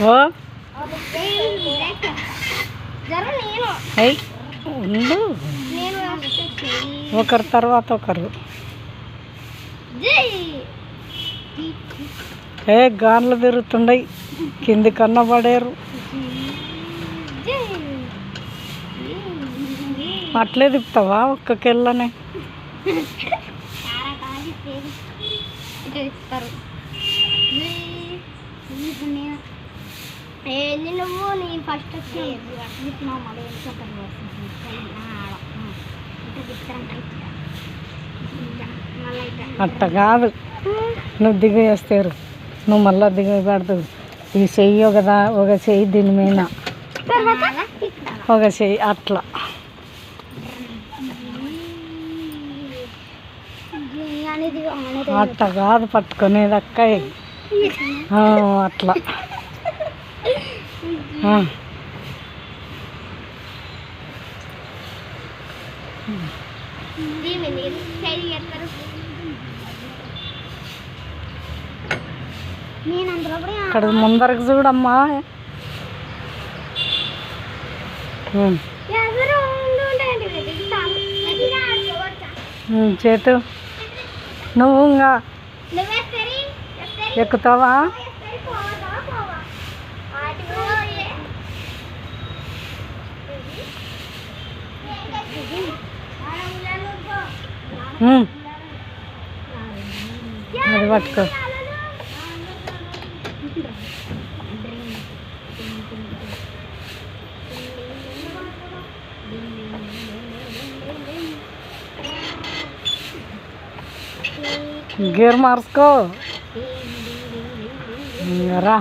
ఓ ఉండు, ఒకరి తర్వాత ఒకరు. గాన్లు తిరుగుతుండయి, కింది కన్నా పడేరు. అట్లే తిప్పుతావా ఒక్కకెళ్ళనే? నువ్వు నీ ఫస్ట్ అట్ట కాదు, నువ్వు దిగేస్తారు, నువ్వు మళ్ళీ దిగ పెడతావు. ఈ చెయ్యి ఒక చెయ్యి దీని మీద, ఒక చెయ్యి అట్లా. అట్ట కాదు పట్టుకునేది అక్కయ్య, అట్లా. ఇక్కడ ముందరకు చూడమ్మా. చేతు నువ్వు ఇంకా ఎక్కుతావా? అది పట్టుకో. గేర్ మార్చుకో రా.